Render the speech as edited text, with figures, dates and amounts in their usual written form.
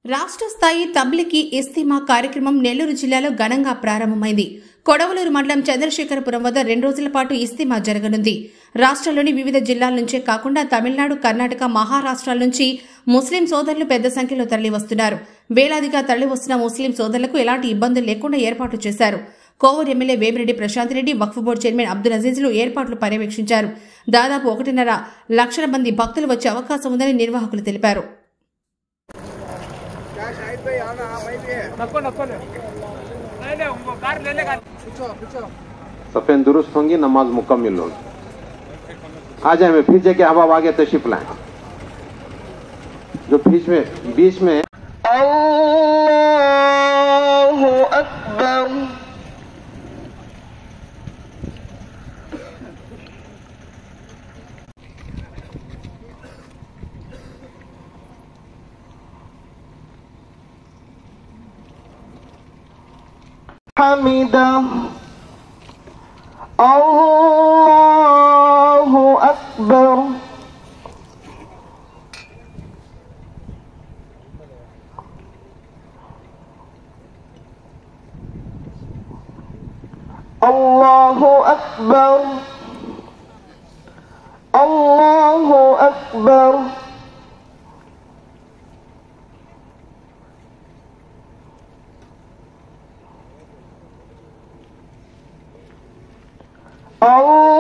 రాష్ట్ర స్థాయి తబ్లిగీ ఇస్తీమా కార్యక్రమం నెల్లూరు జిల్లాలో ఘనంగా ప్రారంభమైంది. కొడవలూరు మండలం చంద్రశేఖరపురం వద్ద 2 రోజుల పాటు ఇస్తీమా జరగనుంది. రాష్ట్రంలోని వివిధ జిల్లాల నుంచే కాకుండా తమిళనాడు, కర్ణాటక, మహారాష్ట్రాల నుంచి ముస్లిం సోదరులు పెద్ద సంఖ్యలో తరలివస్తున్నారు. వేలాదిగా తరలివస్తున్న ముస్లిం సోదరులకు ఎలాంటి ఇబ్బందులు లేకుండా ఏర్పాట్లు చేశారు. కోవూరు ఎమ్మెల్యే వేమిరెడ్డి ప్రశాంత్ రెడ్డి, వక్ఫ్ బోర్డు చైర్మన్ అబ్దుల్ అజీజ్లు ఏర్పాట్లు పర్యవేక్షించారు. దాదాపు 1.5 లక్షల మంది భక్తులు వచ్చే అవకాశం ఉందని నిర్వాహకులు తెలిపారు. सफेद दुरुस्त होंगी, नमाज मुकम्मल होगी। आ जाए मैं फिर जाके अब आगे तशरीफ लाएं। जो बीच में अल्लाहु अकबर हमीदा अल्लाहु अकबर अल्लाहु अकबर अल्लाहु अकबर Allah